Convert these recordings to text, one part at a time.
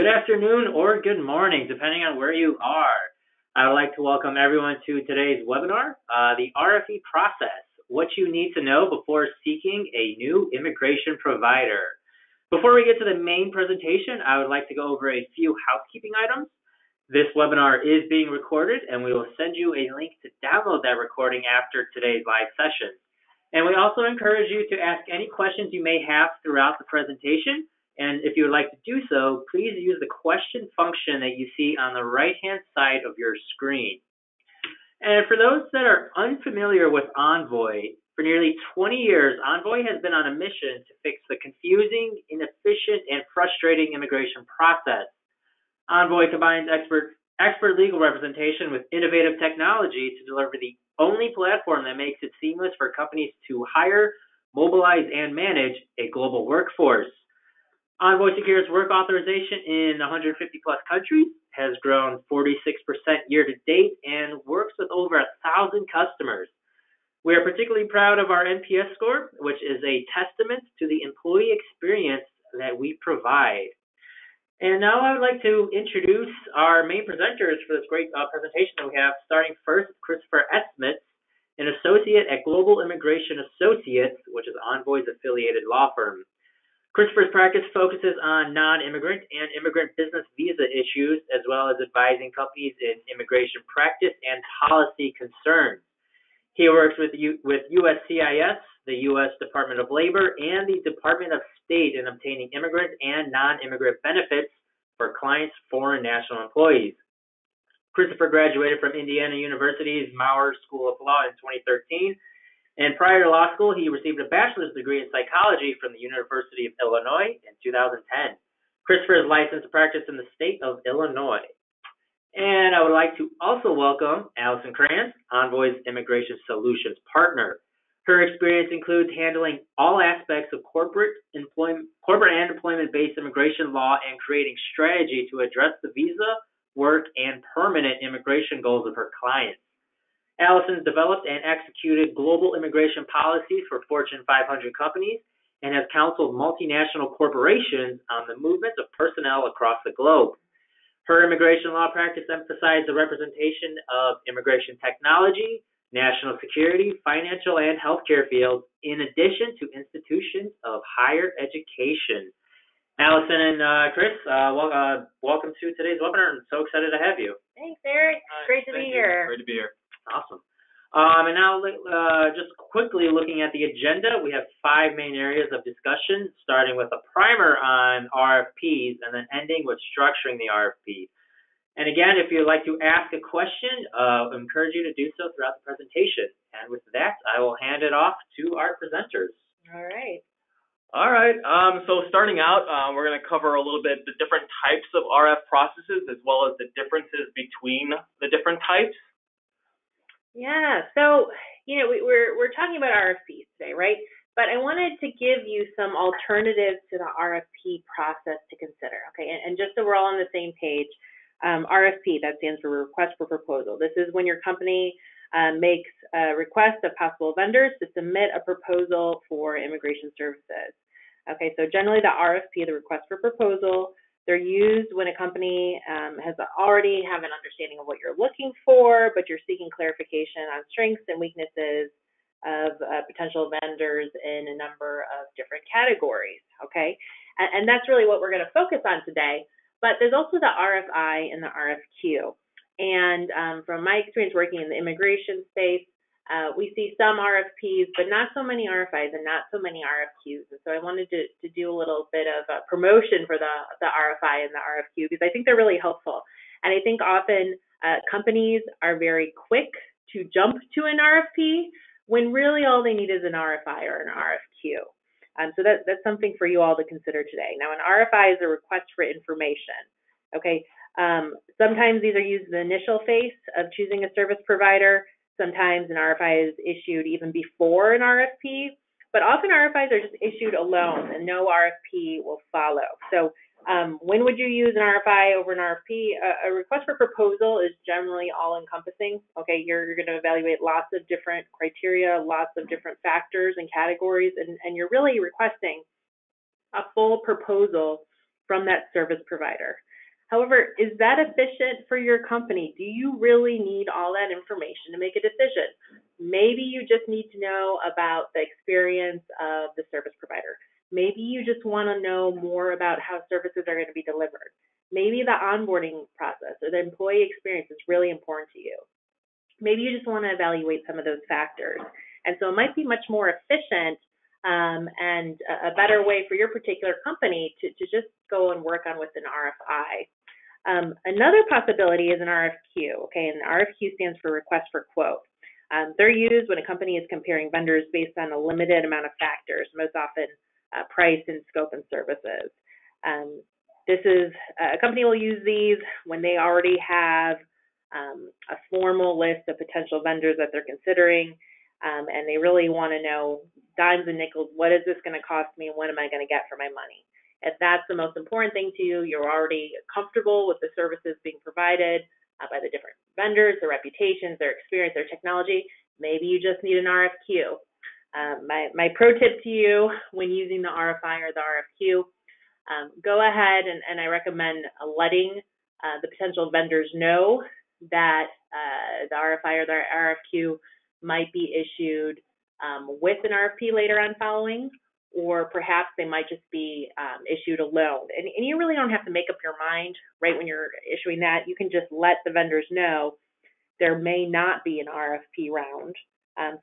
Good afternoon or good morning, depending on where you are. I would like to welcome everyone to today's webinar, the Rfp Process, what you need to know before seeking a new immigration provider. Before we get to the main presentation, I would like to go over a few housekeeping items. This webinar is being recorded, and we will send you a link to download that recording after today's live session. And we also encourage you to ask any questions you may have throughout the presentation. And if you would like to do so, please use the question function that you see on the right-hand side of your screen. And for those that are unfamiliar with Envoy, for nearly 20 years, Envoy has been on a mission to fix the confusing, inefficient, and frustrating immigration process. Envoy combines expert legal representation with innovative technology to deliver the only platform that makes it seamless for companies to hire, mobilize, and manage a global workforce. Envoy secures work authorization in 150 plus countries, has grown 46% year to date, and works with over 1,000 customers. We are particularly proud of our NPS score, which is a testament to the employee experience that we provide. And now I would like to introduce our main presenters for this great presentation that we have, starting first, Christopher Esmitz, an associate at Global Immigration Associates, which is Envoy's affiliated law firm. Christopher's practice focuses on non-immigrant and immigrant business visa issues, as well as advising companies in immigration practice and policy concerns. He works with USCIS, the U.S. Department of Labor, and the Department of State in obtaining immigrant and non-immigrant benefits for clients' foreign national employees. Christopher graduated from Indiana University's Maurer School of Law in 2013. And prior to law school, he received a bachelor's degree in psychology from the University of Illinois in 2010. Christopher is licensed to practice in the state of Illinois. And I would like to also welcome Allison Krantz, Envoy's Immigration Solutions Partner. Her experience includes handling all aspects of corporate and employment-based immigration law and creating strategy to address the visa, work, and permanent immigration goals of her clients. Allison developed and executed global immigration policies for Fortune 500 companies and has counseled multinational corporations on the movement of personnel across the globe. Her immigration law practice emphasized the representation of immigration technology, national security, financial, and healthcare fields, in addition to institutions of higher education. Allison and Chris, welcome to today's webinar. I'm so excited to have you. Thanks, Eric. Great to be here. Great to be here. Awesome. And now just quickly looking at the agenda, we have 5 main areas of discussion, starting with a primer on RFPs and then ending with structuring the RFP. And again, if you'd like to ask a question, I encourage you to do so throughout the presentation. And with that, I will hand it off to our presenters. All right. All right. So starting out, we're going to cover a little bit the different types of RF processes as well as the differences between the different types. Yeah, so, we're talking about RFPs today, right? But I wanted to give you some alternatives to the RFP process to consider, okay? And just so we're all on the same page, RFP, that stands for Request for Proposal. This is when your company makes a request of possible vendors to submit a proposal for immigration services. Okay, so generally the RFP, the Request for Proposal, they're used when a company has already have an understanding of what you're looking for, but you're seeking clarification on strengths and weaknesses of potential vendors in a number of different categories, okay? And that's really what we're going to focus on today. But there's also the RFI and the RFQ. And from my experience working in the immigration space, we see some RFPs, but not so many RFIs and not so many RFQs. And so I wanted to do a little bit of a promotion for the RFI and the RFQ because I think they're really helpful. And I think often companies are very quick to jump to an RFP when really all they need is an RFI or an RFQ. So that's something for you all to consider today. Now, an RFI is a request for information. Okay. Sometimes these are used in the initial phase of choosing a service provider. Sometimes an RFI is issued even before an RFP, but often RFIs are just issued alone and no RFP will follow. So when would you use an RFI over an RFP? A request for proposal is generally all-encompassing. Okay, you're going to evaluate lots of different criteria, lots of different factors and categories, and you're really requesting a full proposal from that service provider. However, is that efficient for your company? Do you really need all that information to make a decision? Maybe you just need to know about the experience of the service provider. Maybe you just want to know more about how services are going to be delivered. Maybe the onboarding process or the employee experience is really important to you. Maybe you just want to evaluate some of those factors. And so it might be much more efficient and a better way for your particular company to just go and work on with an RFI. Another possibility is an RFQ, okay, and RFQ stands for Request for Quote. They're used when a company is comparing vendors based on a limited amount of factors, most often price and scope and services. A company will use these when they already have a formal list of potential vendors that they're considering, and they really want to know dimes and nickels, what is this going to cost me and what am I going to get for my money? If that's the most important thing to you, you're already comfortable with the services being provided by the different vendors, their reputations, their experience, their technology, maybe you just need an RFQ. My pro tip to you when using the RFI or the RFQ, go ahead and I recommend letting the potential vendors know that the RFI or the RFQ might be issued with an RFP later on following, or perhaps they might just be issued alone. And you really don't have to make up your mind right when you're issuing that. You can just let the vendors know there may not be an RFP round,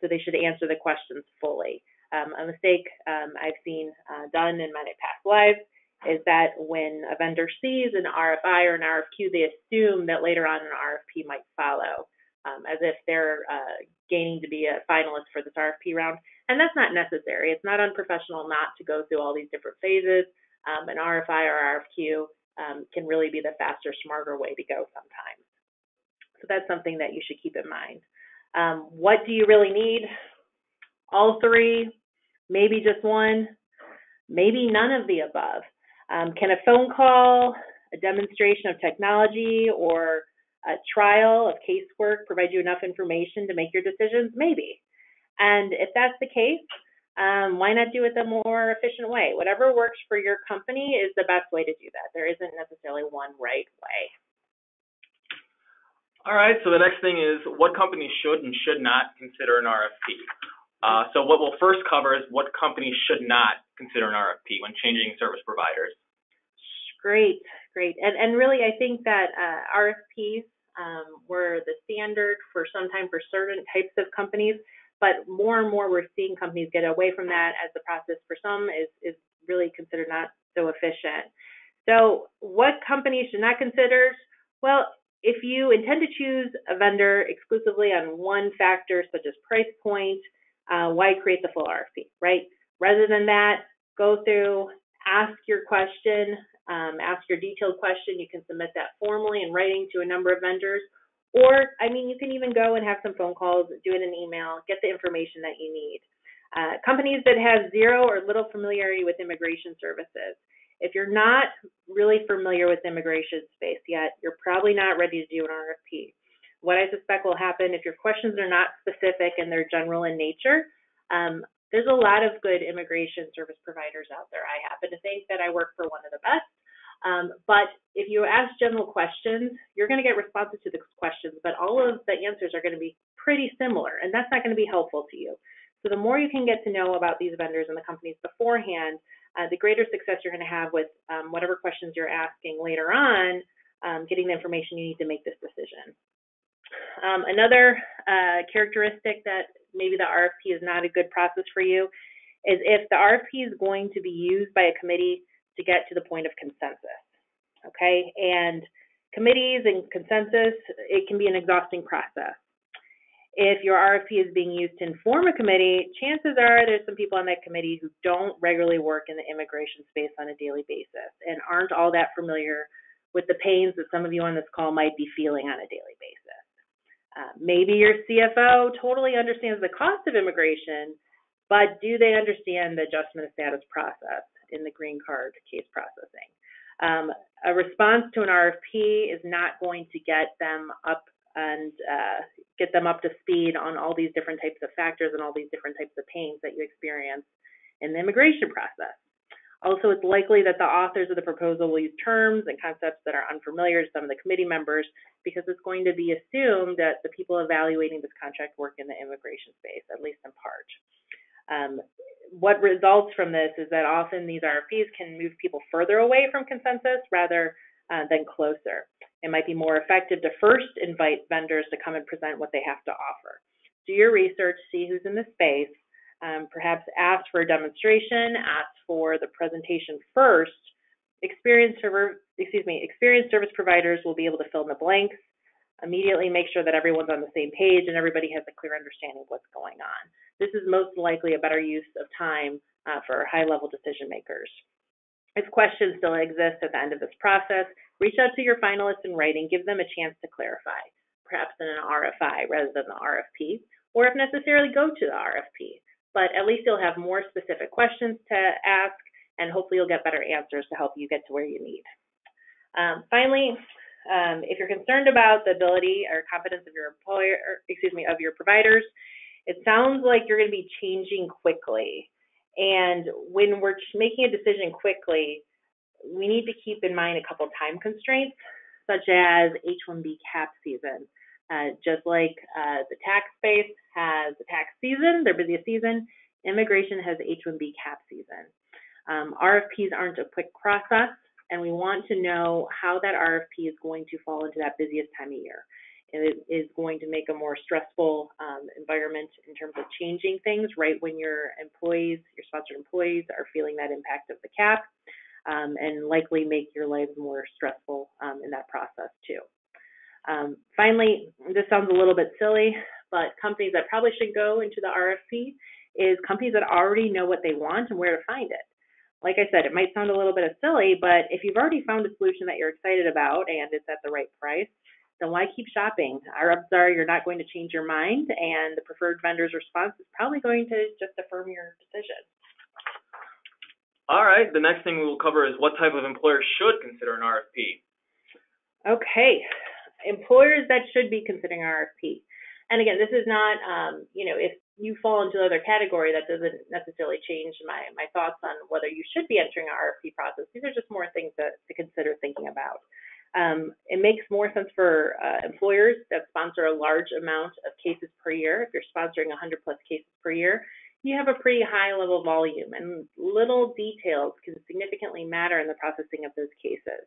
so they should answer the questions fully. A mistake I've seen done in my past lives is that when a vendor sees an RFI or an RFQ, they assume that later on an RFP might follow, as if they're gaining to be a finalist for this RFP round. And that's not necessary. It's not unprofessional not to go through all these different phases. An RFI or RFQ can really be the faster, smarter way to go sometimes. So that's something that you should keep in mind. What do you really need? All three, maybe just one, maybe none of the above. Can a phone call, a demonstration of technology, or a trial of casework provide you enough information to make your decisions? Maybe. And if that's the case, why not do it the more efficient way? Whatever works for your company is the best way to do that. There isn't necessarily one right way. All right, so the next thing is what companies should and should not consider an RFP. So what we'll first cover is what companies should not consider an RFP when changing service providers. Great. And really, I think that RFPs were the standard for some time for certain types of companies, but more and more we're seeing companies get away from that as the process for some is really considered not so efficient. So what companies should not consider? Well, if you intend to choose a vendor exclusively on one factor, such as price point, why create the full RFP, right? Rather than that, go through, ask your question, ask your detailed question. You can submit that formally in writing to a number of vendors. Or, you can even go and have some phone calls, do it in email, get the information that you need. Companies that have zero or little familiarity with immigration services. If you're not really familiar with the immigration space yet, you're probably not ready to do an RFP. What I suspect will happen if your questions are not specific and they're general in nature, there's a lot of good immigration service providers out there. I happen to think that I work for one of the best. But if you ask general questions, you're going to get responses to the questions, but all of the answers are going to be pretty similar, and that's not going to be helpful to you. So the more you can get to know about these vendors and the companies beforehand, the greater success you're going to have with whatever questions you're asking later on, getting the information you need to make this decision. Another characteristic that maybe the RFP is not a good process for you is if the RFP is going to be used by a committee to get to the point of consensus, okay? And committees and consensus, it can be an exhausting process. If your RFP is being used to inform a committee, chances are there's some people on that committee who don't regularly work in the immigration space on a daily basis and aren't all that familiar with the pains that some of you on this call might be feeling on a daily basis. Maybe your CFO totally understands the cost of immigration, but do they understand the adjustment of status process in the green card case processing? A response to an RFP is not going to get them up to speed on all these different types of factors and all these different types of pains that you experience in the immigration process. Also, it's likely that the authors of the proposal will use terms and concepts that are unfamiliar to some of the committee members because it's going to be assumed that the people evaluating this contract work in the immigration space, at least in part. What results from this is that often these RFPs can move people further away from consensus rather than closer. It might be more effective to first invite vendors to come and present what they have to offer. Do your research, see who's in the space, perhaps ask for a demonstration, ask for the presentation first. Experienced service providers will be able to fill in the blanks, immediately make sure that everyone's on the same page and everybody has a clear understanding of what's going on. This is most likely a better use of time for high-level decision makers. If questions still exist at the end of this process, reach out to your finalists in writing, give them a chance to clarify, perhaps in an RFI rather than the RFP, or if necessarily go to the RFP. But at least you'll have more specific questions to ask, and hopefully you'll get better answers to help you get to where you need. Finally, if you're concerned about the ability or competence of your of your providers, it sounds like you're going to be changing quickly. And when we're making a decision quickly, we need to keep in mind a couple time constraints, such as H-1B cap season. Just like the tax space has the tax season, their busiest season, immigration has H-1B cap season. RFPs aren't a quick process, and we want to know how that RFP is going to fall into that busiest time of year. It is going to make a more stressful environment in terms of changing things right when your sponsored employees are feeling that impact of the cap, and likely make your lives more stressful in that process too. Finally, this sounds a little bit silly, but companies that probably should go into the RFP is companies that already know what they want and where to find it. Like I said, it might sound a little bit silly, but if you've already found a solution that you're excited about and it's at the right price, then why keep shopping? Our odds are you're not going to change your mind, and the preferred vendor's response is probably going to just affirm your decision. All right, the next thing we will cover is what type of employer should consider an RFP. Okay, employers that should be considering RFP. And again, this is not, if you fall into another category, that doesn't necessarily change my thoughts on whether you should be entering an RFP process. These are just more things to consider thinking about. It makes more sense for employers that sponsor a large amount of cases per year. If you're sponsoring 100+ cases per year, you have a pretty high level volume, and little details can significantly matter in the processing of those cases.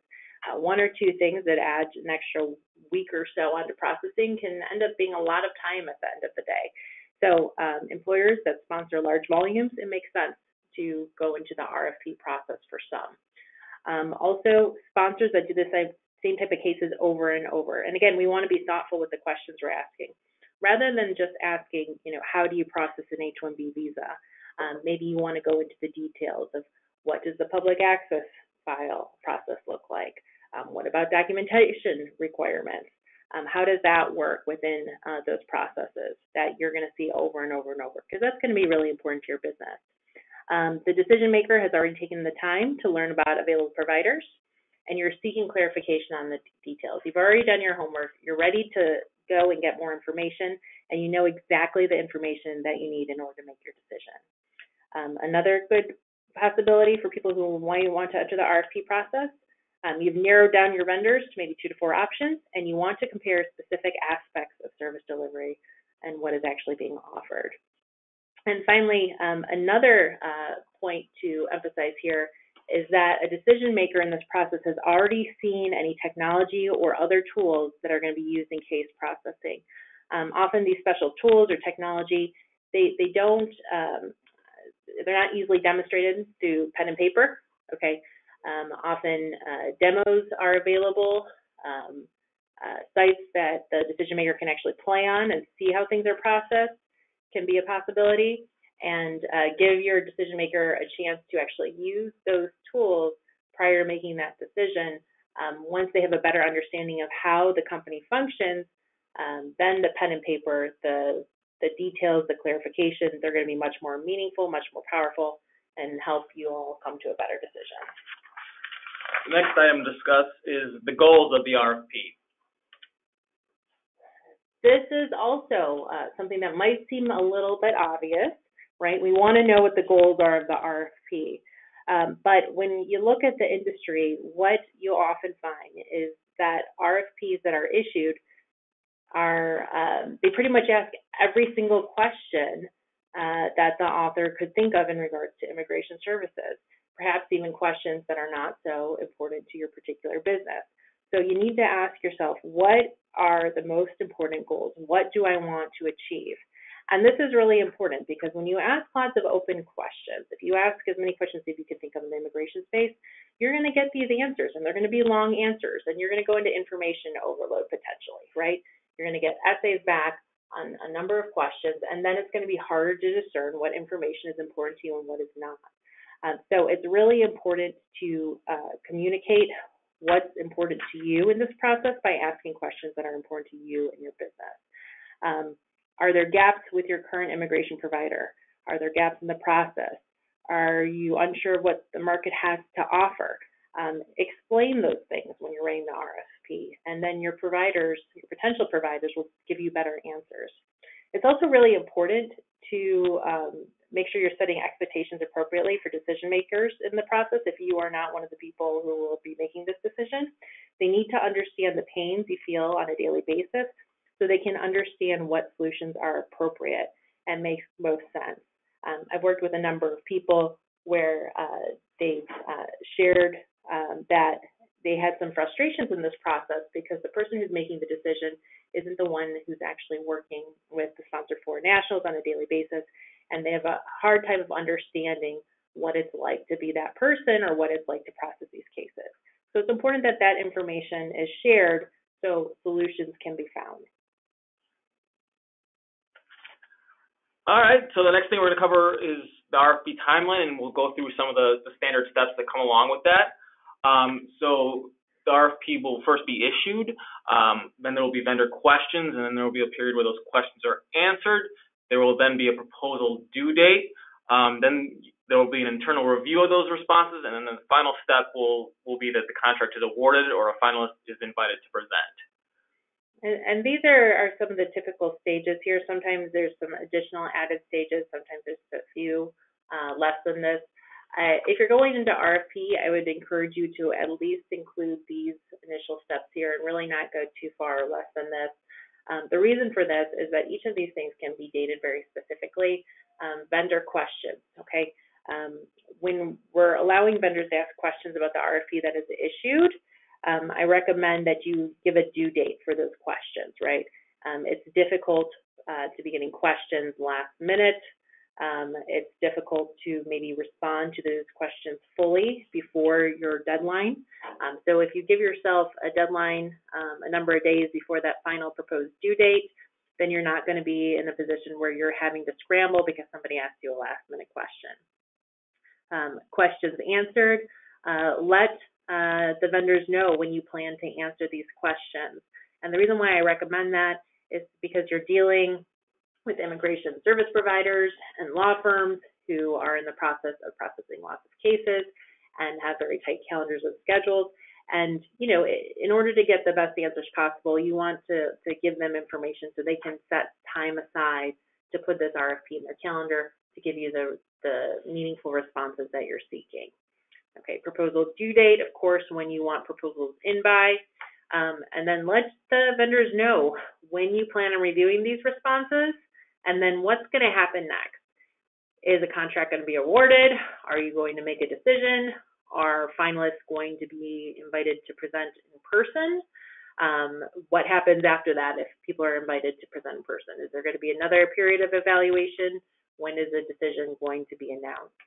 One or two things that add an extra week or so onto processing can end up being a lot of time at the end of the day. So employers that sponsor large volumes, it makes sense to go into the RFP process for some. Also, sponsors that do the same type of cases over and over. And again, we want to be thoughtful with the questions we're asking. Rather than just asking, how do you process an H-1B visa? Maybe you want to go into the details of what does the public access file process look like? What about documentation requirements? How does that work within those processes that you're going to see over and over and over? Because that's going to be really important to your business. The decision maker has already taken the time to learn about available providers, and you're seeking clarification on the details. You've already done your homework. You're ready to go and get more information, and you know exactly the information that you need in order to make your decision. Another good possibility for people who might want to enter the RFP process, you've narrowed down your vendors to maybe 2 to 4 options, and you want to compare specific aspects of service delivery and what is actually being offered. And finally, another point to emphasize here is that a decision maker in this process has already seen any technology or other tools that are going to be used in case processing. Often these special tools or technology, they're not easily demonstrated through pen and paper, okay? Often demos are available, sites that the decision maker can actually play on and see how things are processed can be a possibility, and give your decision maker a chance to actually use those tools prior to making that decision. Once they have a better understanding of how the company functions, then the pen and paper, the details, the clarifications, they're going to be much more meaningful, much more powerful, and help you all come to a better decision. The next item to discuss is the goals of the RFP. This is also something that might seem a little bit obvious, right? We want to know what the goals are of the RFP. But when you look at the industry, what you'll often find is that RFPs that are issued are, they pretty much ask every single question that the author could think of in regards to immigration services, perhaps even questions that are not so important to your particular business. So you need to ask yourself, what are the most important goals? What do I want to achieve? And this is really important because when you ask lots of open questions, if you ask as many questions as you can think of in the immigration space, you're going to get these answers, and they're going to be long answers, and you're going to go into information overload potentially, right? You're going to get essays back on a number of questions, and then it's going to be harder to discern what information is important to you and what is not. So it's really important to communicate what's important to you in this process by asking questions that are important to you and your business. Are there gaps with your current immigration provider? Are there gaps in the process? Are you unsure of what the market has to offer? Explain those things when you're writing the RFP, and then your providers, your potential providers, will give you better answers. It's also really important to make sure you're setting expectations appropriately for decision makers in the process. If you are not one of the people who will be making this decision, they need to understand the pains you feel on a daily basis so they can understand what solutions are appropriate and make most sense. I've worked with a number of people where they've shared that they had some frustrations in this process because the person who's making the decision isn't the one who's actually working with the sponsored foreign nationals on a daily basis, and they have a hard time of understanding what it's like to be that person or what it's like to process these cases. So it's important that that information is shared so solutions can be found. All right, so the next thing we're going to cover is the Rfp timeline, and we'll go through some of the standard steps that come along with that. So the RFP will first be issued, then there will be vendor questions, and then there will be a period where those questions are answered. There will then be a proposal due date. Then there will be an internal review of those responses, and then the final step will be that the contract is awarded or a finalist is invited to present. And these are some of the typical stages here. Sometimes there's some additional added stages. Sometimes there's a few less than this. If you're going into RFP, I would encourage you to at least include these initial steps here and really not go too far or less than this. The reason for this is that each of these things can be dated very specifically. Vendor questions, okay? When we're allowing vendors to ask questions about the RFP that is issued, I recommend that you give a due date for those questions, right? It's difficult to be getting questions last minute. It's difficult to maybe respond to those questions fully before your deadline. So if you give yourself a deadline a number of days before that final proposed due date, then you're not going to be in a position where you're having to scramble because somebody asked you a last minute question. Questions answered. Let the vendors know when you plan to answer these questions. And the reason why I recommend that is because you're dealing with immigration service providers and law firms who are in the process of processing lots of cases and have very tight calendars and schedules. And, you know, in order to get the best answers possible, you want to give them information so they can set time aside to put this RFP in their calendar to give you the meaningful responses that you're seeking. Okay, proposal due date, of course, when you want proposals in by, and then let the vendors know when you plan on reviewing these responses, and then what's going to happen next. Is a contract going to be awarded? Are you going to make a decision? Are finalists going to be invited to present in person? What happens after that if people are invited to present in person? Is there going to be another period of evaluation? When is a decision going to be announced?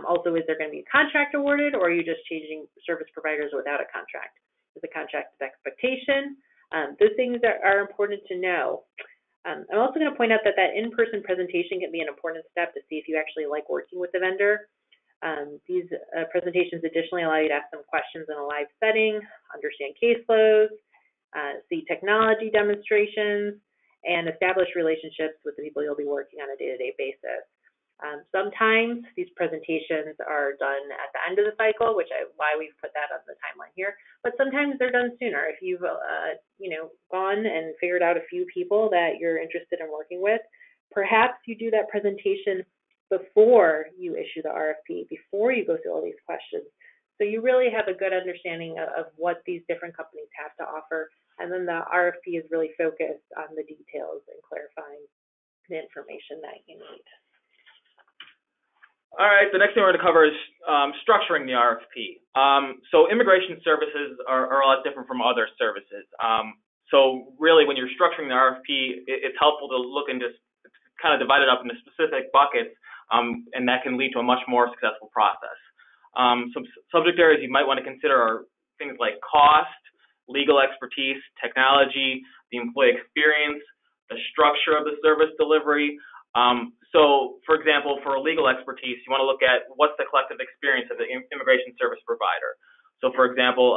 Also, is there going to be a contract awarded, or are you just changing service providers without a contract? Is the contract of expectation? Those things are important to know. I'm also going to point out that in-person presentation can be an important step to see if you actually like working with the vendor. These presentations additionally allow you to ask some questions in a live setting, understand case flows, see technology demonstrations, and establish relationships with the people you'll be working on a day-to-day basis. Sometimes these presentations are done at the end of the cycle, which is why we've put that on the timeline here. But sometimes they're done sooner. If you've gone and figured out a few people that you're interested in working with, perhaps you do that presentation before you issue the RFP, before you go through all these questions. So you really have a good understanding of what these different companies have to offer. And then the RFP is really focused on the details and clarifying the information that you need. All right, the next thing we're going to cover is structuring the RFP. So immigration services are a lot different from other services. So really, when you're structuring the RFP, it's helpful to look into, kind of divide it up into specific buckets, and that can lead to a much more successful process. Some subject areas you might want to consider are things like cost, legal expertise, technology, the employee experience, the structure of the service delivery. So, for example, for legal expertise, you want to look at what's the collective experience of the immigration service provider. So, for example,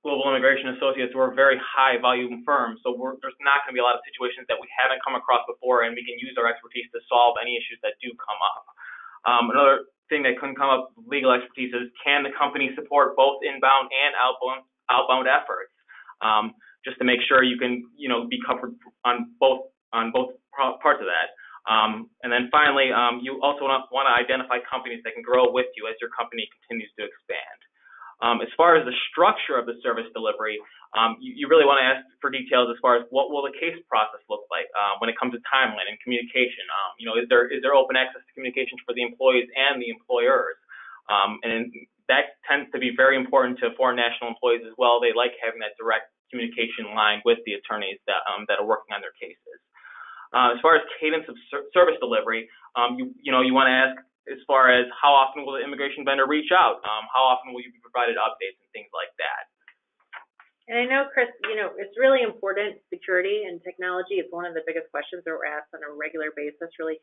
Global Immigration Associates, we're a very high volume firm, so there's not going to be a lot of situations that we haven't come across before, and we can use our expertise to solve any issues that do come up. Another thing that can come up with legal expertise is, can the company support both inbound and outbound efforts? Just to make sure you can, be covered on both parts of that. And then finally, you also want to identify companies that can grow with you as your company continues to expand. As far as the structure of the service delivery, you really want to ask for details as far as what will the case process look like when it comes to timeline and communication. Is there open access to communications for the employees and the employers? And that tends to be very important to foreign national employees as well. They like having that direct communication line with the attorneys that are working on their cases. As far as cadence of service delivery, you want to ask as far as how often will the immigration vendor reach out? How often will you be provided updates and things like that? And I know, Chris, it's really important, security and technology is one of the biggest questions that we're asked on a regular basis, really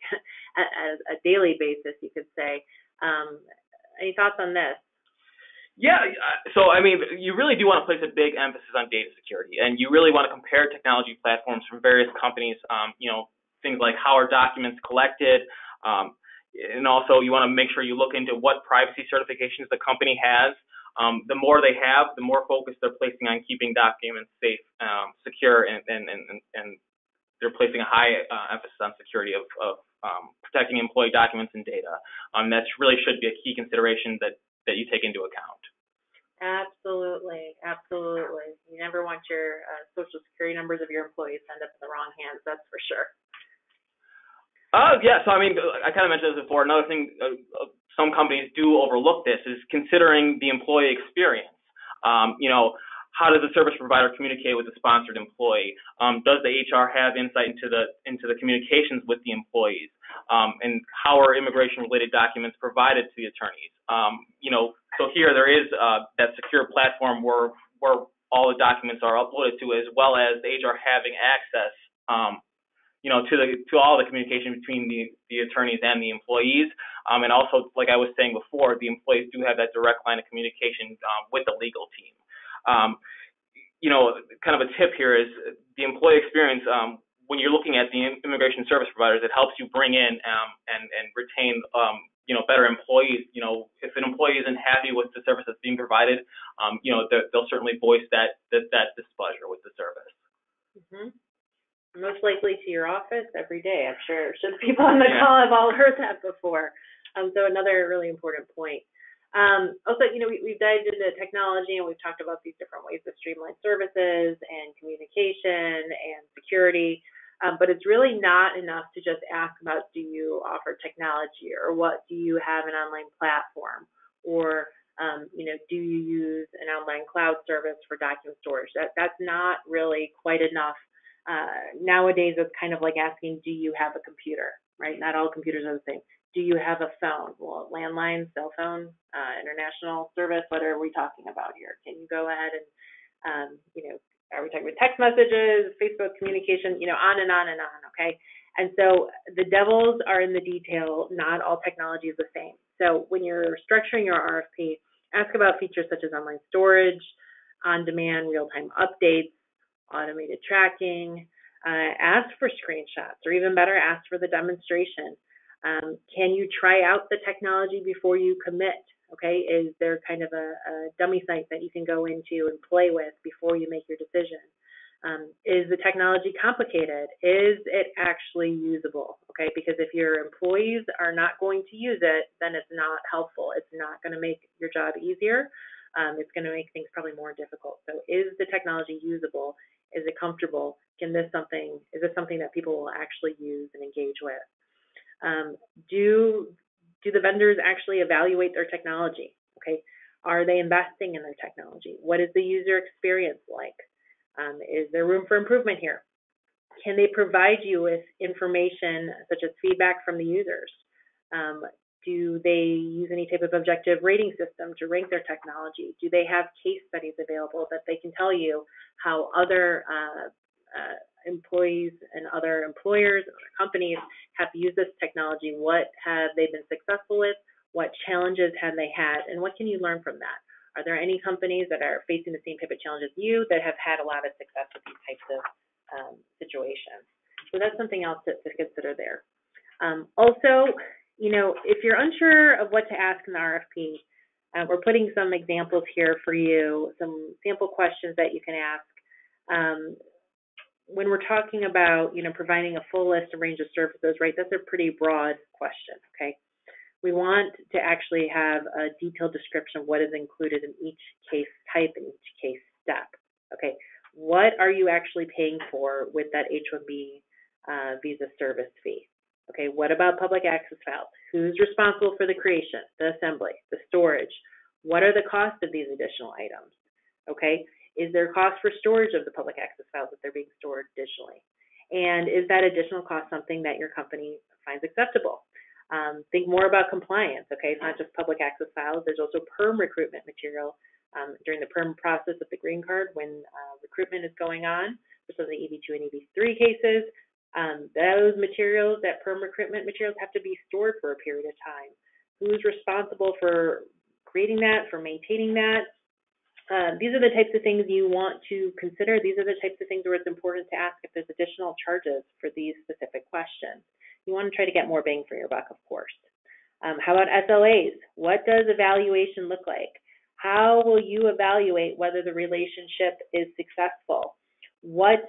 as a daily basis, you could say. Any thoughts on this? Yeah, so you really do want to place a big emphasis on data security, and you really want to compare technology platforms from various companies, things like how are documents collected, and also you want to make sure you look into what privacy certifications the company has. The more they have, the more focus they're placing on keeping documents safe, secure, and they're placing a high emphasis on security of protecting employee documents and data. That really should be a key consideration that you take into account. Absolutely. You never want your social security numbers of your employees to end up in the wrong hands, that's for sure. Yeah, so I kind of mentioned this before. Another thing some companies do overlook this is considering the employee experience. How does the service provider communicate with the sponsored employee? Does the HR have insight into the communications with the employees? And how are immigration-related documents provided to the attorneys? So here there is that secure platform where all the documents are uploaded to, as well as the HR having access, to all the communication between the attorneys and the employees. And also, like I was saying before, the employees do have that direct line of communication with the legal team. Kind of a tip here is the employee experience. When you're looking at the immigration service providers, it helps you bring in and retain better employees. If an employee isn't happy with the service that's being provided, they'll certainly voice that displeasure with the service. Mm-hmm. Most likely to your office every day, I'm sure. The people on the call have all heard that before. So another really important point. Also, we've dived into technology and we've talked about these different ways to streamline services and communication and security. But it's really not enough to just ask about, do you offer technology, or what, do you have an online platform, or do you use an online cloud service for document storage? That's not really quite enough. Nowadays, it's kind of like asking, do you have a computer, right? Not all computers are the same. Do you have a phone? Well, landline, cell phone, international service, what are we talking about here? Can you go ahead and, are we talking about text messages, Facebook communication, on and on and on, okay? And so the devils are in the detail. Not all technology is the same. So when you're structuring your RFP, ask about features such as online storage, on-demand real-time updates, automated tracking, ask for screenshots, or even better, ask for the demonstration. Can you try out the technology before you commit? Okay, is there kind of a dummy site that you can go into and play with before you make your decision? Is the technology complicated? Is it actually usable? Okay, because if your employees are not going to use it, then it's not helpful. It's not going to make your job easier. It's going to make things probably more difficult. So is the technology usable? Is it comfortable? Is this something that people will actually use and engage with? Do the vendors actually evaluate their technology? Okay, are they investing in their technology? What is the user experience like? Is there room for improvement here? Can they provide you with information such as feedback from the users? Do they use any type of objective rating system to rank their technology? Do they have case studies available that they can tell you how other employees and other employers and other companies have used this technology? What have they been successful with? What challenges have they had? And what can you learn from that? Are there any companies that are facing the same type of challenge as you that have had a lot of success with these types of situations? So that's something else to consider there. Also, if you're unsure of what to ask in the RFP, we're putting some examples here for you, some sample questions that you can ask. When we're talking about, providing a full list of range of services, right, that's a pretty broad question, okay? We want to actually have a detailed description of what is included in each case type and each case step. Okay, what are you actually paying for with that H-1B visa service fee? Okay, what about public access files? Who's responsible for the creation, the assembly, the storage? What are the costs of these additional items? Okay, is there cost for storage of the public access files if they're being stored digitally? And is that additional cost something that your company finds acceptable? Think more about compliance, okay? It's not just public access files. There's also perm recruitment material during the perm process of the green card when recruitment is going on. So the EB2 and EB3 cases, those materials, that perm recruitment materials have to be stored for a period of time. Who's responsible for creating that, for maintaining that? These are the types of things you want to consider. These are the types of things where it's important to ask if there's additional charges for these specific questions. You want to try to get more bang for your buck, of course. How about SLAs? What does evaluation look like? How will you evaluate whether the relationship is successful? What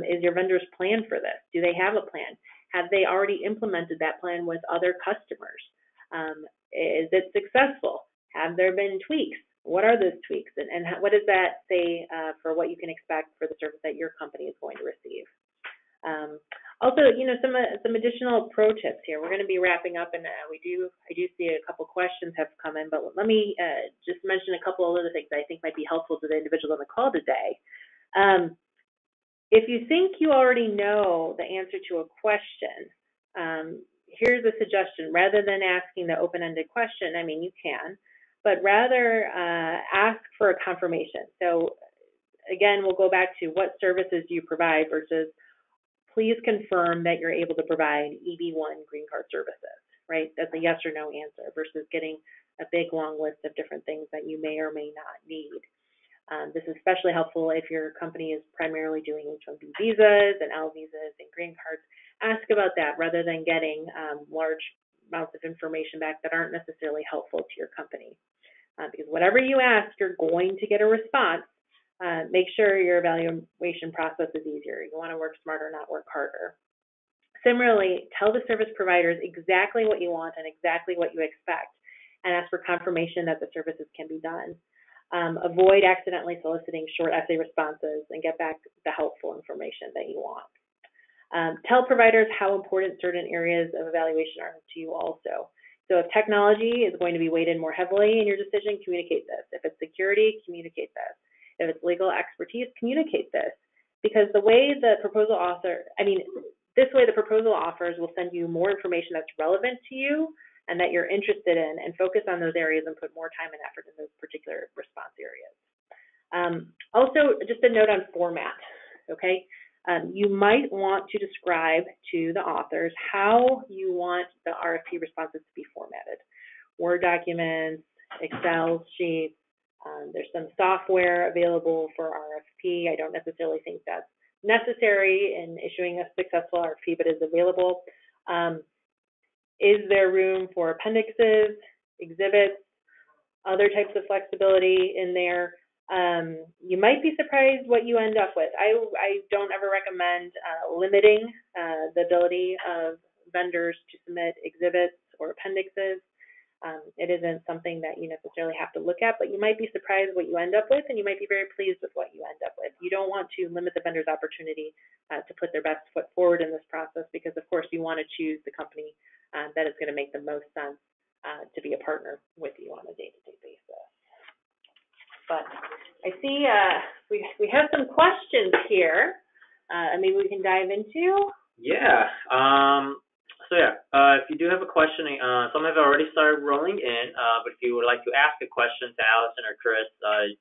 is your vendor's plan for this? Do they have a plan? Have they already implemented that plan with other customers? Is it successful? Have there been tweaks? What are those tweaks? And what does that say for what you can expect for the service that your company is going to receive? Also, some additional pro tips here. We're going to be wrapping up, and I do see a couple questions have come in, but let me just mention a couple of other things that I think might be helpful to the individuals on the call today. If you think you already know the answer to a question, here's a suggestion. Rather than asking the open-ended question, you can, but rather ask for a confirmation. So again, we'll go back to what services do you provide versus please confirm that you're able to provide EB1 green card services, right? That's a yes or no answer versus getting a big long list of different things that you may or may not need. This is especially helpful if your company is primarily doing H-1B visas and L visas and green cards. Ask about that rather than getting large amounts of information back that aren't necessarily helpful to your company. Because whatever you ask, you're going to get a response. Make sure your evaluation process is easier. You want to work smarter, not work harder. Similarly, tell the service providers exactly what you want and exactly what you expect, and ask for confirmation that the services can be done. Avoid accidentally soliciting short essay responses and get back the helpful information that you want. Tell providers how important certain areas of evaluation are to you also. So if technology is going to be weighted more heavily in your decision, communicate this. If it's security, communicate this. If it's legal expertise, communicate this. Because the way the proposal this way the proposal offers will send you more information that's relevant to you and that you're interested in, and focus on those areas and put more time and effort in those particular response areas. Also, just a note on format, okay? You might want to describe to the authors how you want the RFP responses to be formatted. Word documents, Excel sheets, there's some software available for RFP. I don't necessarily think that's necessary in issuing a successful RFP, but is available. Is there room for appendixes, exhibits, other types of flexibility in there? You might be surprised what you end up with. I don't ever recommend limiting the ability of vendors to submit exhibits or appendixes. It isn't something that you necessarily have to look at, but you might be surprised what you end up with, and you might be very pleased with what you end up with. You don't want to limit the vendor's opportunity to put their best foot forward in this process, because of course you want to choose the company that is going to make the most sense to be a partner with you on a day-to-day basis. But I see we have some questions here. Maybe we can dive into. Yeah. If you do have a question, some have already started rolling in, but if you would like to ask a question to Allison or Chris,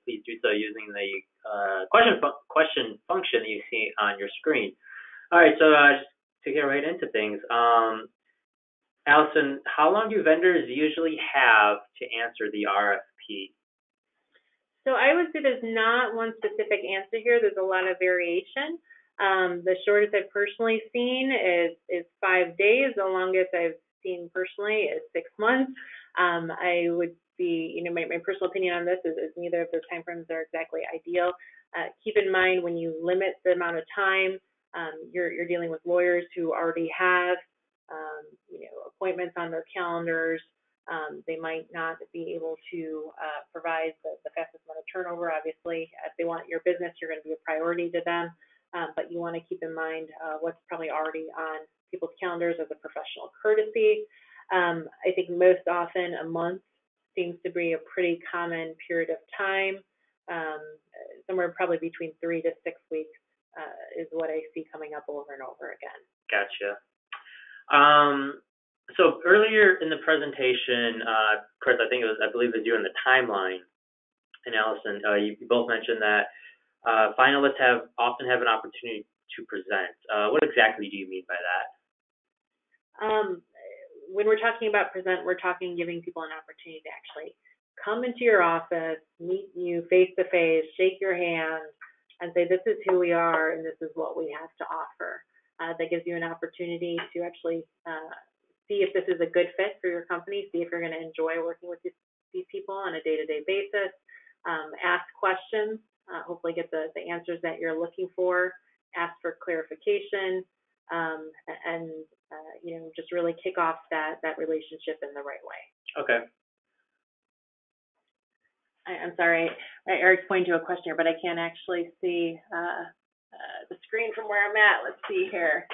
please do so using the question function that you see on your screen. All right, so just to get right into things, Allison, how long do vendors usually have to answer the RFP? So I would say there's not one specific answer here. There's a lot of variation. The shortest I've personally seen is 5 days. The longest I've seen personally is 6 months. I would be, my personal opinion on this is neither of those timeframes are exactly ideal. Keep in mind, when you limit the amount of time, you're dealing with lawyers who already have, appointments on their calendars. They might not be able to provide the fastest amount of turnover. Obviously, if they want your business, you're going to be a priority to them. But you want to keep in mind what's probably already on people's calendars as a professional courtesy. I think most often a month seems to be a pretty common period of time. Somewhere probably between 3 to 6 weeks is what I see coming up over and over again. Gotcha. So earlier in the presentation, Chris, I believe it was you in the timeline, and Allison, you both mentioned that finalists often have an opportunity to present. What exactly do you mean by that? When we're talking about present, we're talking giving people an opportunity to actually come into your office, meet you face to face, shake your hand, and say, this is who we are and this is what we have to offer. That gives you an opportunity to actually see if this is a good fit for your company, see if you're going to enjoy working with these people on a day-to-day basis, ask questions. Hopefully get the answers that you're looking for, ask for clarification, and just really kick off that relationship in the right way. Okay. I'm sorry, Eric's pointing to a question here, but I can't actually see the screen from where I'm at. Let's see here.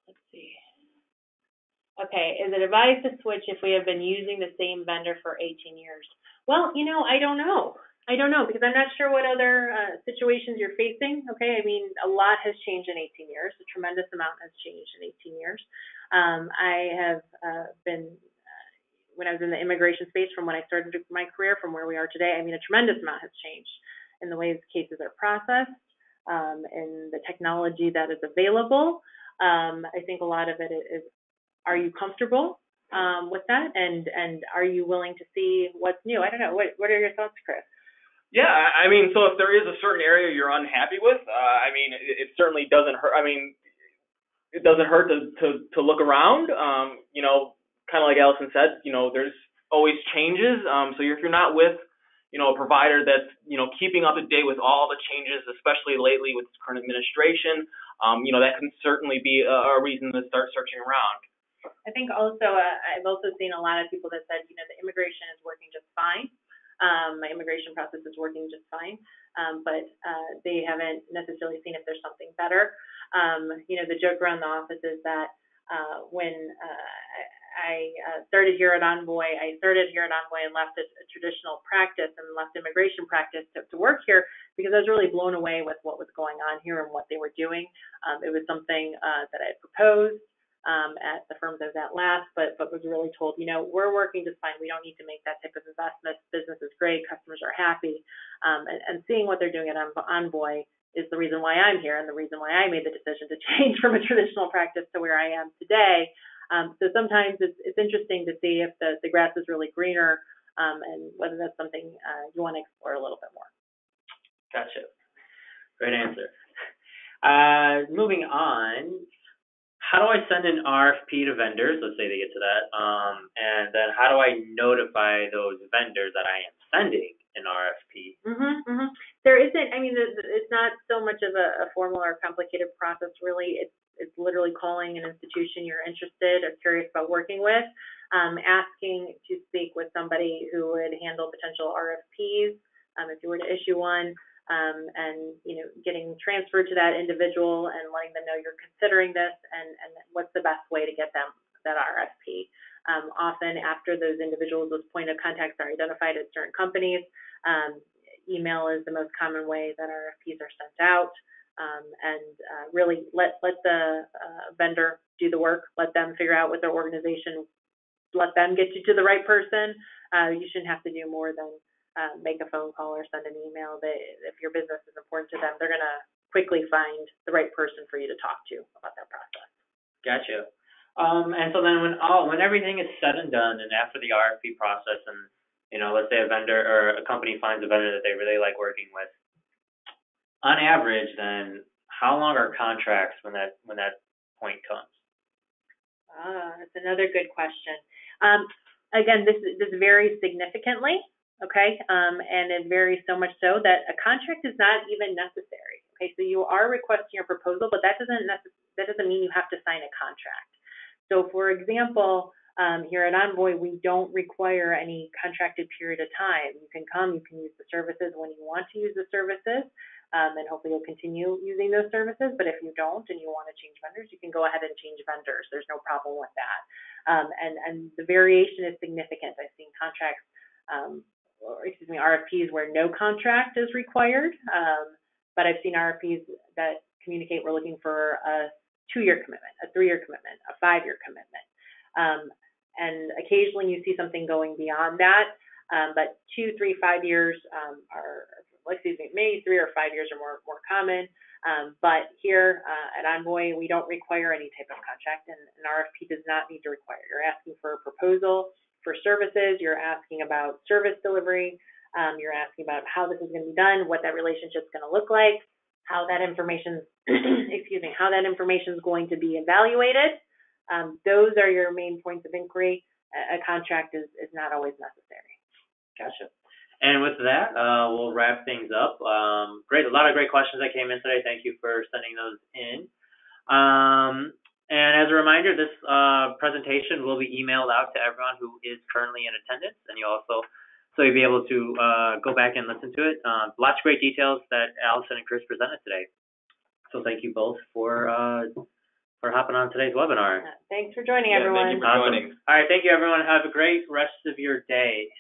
Let's see. Okay, is it advised to switch if we have been using the same vendor for 18 years? Well, I don't know. Because I'm not sure what other situations you're facing. Okay, a lot has changed in 18 years. A tremendous amount has changed in 18 years. I have been, when I was in the immigration space, from when I started my career, from where we are today, a tremendous amount has changed in the ways cases are processed, and the technology that is available. I think a lot of it is, are you comfortable with that, and are you willing to see what's new? I don't know. What are your thoughts, Chris? Yeah, so if there is a certain area you're unhappy with, it certainly doesn't hurt. It doesn't hurt to look around. Kind of like Allison said, there's always changes. So if you're not with, a provider that's, keeping up to date with all the changes, especially lately with this current administration, that can certainly be a reason to start searching around. I think also, I've also seen a lot of people that said, the immigration is working just fine. My immigration process is working just fine, but they haven't necessarily seen if there's something better. The joke around the office is that when I started here at Envoy, and left a traditional practice and left immigration practice to work here, because I was really blown away with what was going on here and what they were doing. It was something that I proposed at the firms I was at last, but was really told, we're working just fine. We don't need to make that type of investment. Business is great. Customers are happy. And seeing what they're doing at Envoy is the reason why I'm here and the reason why I made the decision to change from a traditional practice to where I am today. So sometimes it's interesting to see if the grass is really greener, and whether that's something you want to explore a little bit more. Gotcha. Great answer. Moving on. how do I send an RFP to vendors? Let's say they get to that. And then how do I notify those vendors that I am sending an RFP? There isn't, I mean, it's not so much of a formal or complicated process, really. It's literally calling an institution you're interested or curious about working with, asking to speak with somebody who would handle potential RFPs, if you were to issue one, and getting transferred to that individual and letting them know you're considering this and what's the best way to get them that RFP. Often after those individuals, those point of contacts are identified at certain companies, email is the most common way that RFPs are sent out. Really let the vendor do the work, let them figure out what their organization, let them get you to the right person. You shouldn't have to do more than make a phone call or send an email. If your business is important to them, they're going to quickly find the right person for you to talk to about that process. Gotcha. And so then when everything is said and done, and after the RFP process, and let's say a vendor or a company finds a vendor that they really like working with, on average, then how long are contracts when that point comes? That's another good question. Again, this varies significantly. Okay, and it varies so much so that a contract is not even necessary. Okay, so you are requesting a proposal, but that doesn't mean you have to sign a contract. So, for example, here at Envoy, we don't require any contracted period of time. You can come, you can use the services when you want to use the services, and hopefully you'll continue using those services. But if you don't and you want to change vendors, you can go ahead and change vendors. There's no problem with that. And the variation is significant. I've seen contracts. RFPs where no contract is required, but I've seen RFPs that communicate we're looking for a 2-year commitment, a 3-year commitment, a 5-year commitment, and occasionally you see something going beyond that, but 2, 3, 5 years maybe 3 or 5 years are more common, but here at Envoy, we don't require any type of contract, and an RFP does not need to require. You're asking for a proposal for services, you're asking about service delivery, you're asking about how this is going to be done, what that relationship is going to look like, how that information, how that information is going to be evaluated. Those are your main points of inquiry. A contract is not always necessary. Gotcha. And with that, we'll wrap things up. Great, a lot of great questions that came in today. Thank you for sending those in. And as a reminder, this presentation will be emailed out to everyone who is currently in attendance, and you'll be able to go back and listen to it. Lots of great details that Allison and Chris presented today. So thank you both for hopping on today's webinar. Thanks for joining, everyone. Thank you for joining. All right, thank you, everyone. Have a great rest of your day.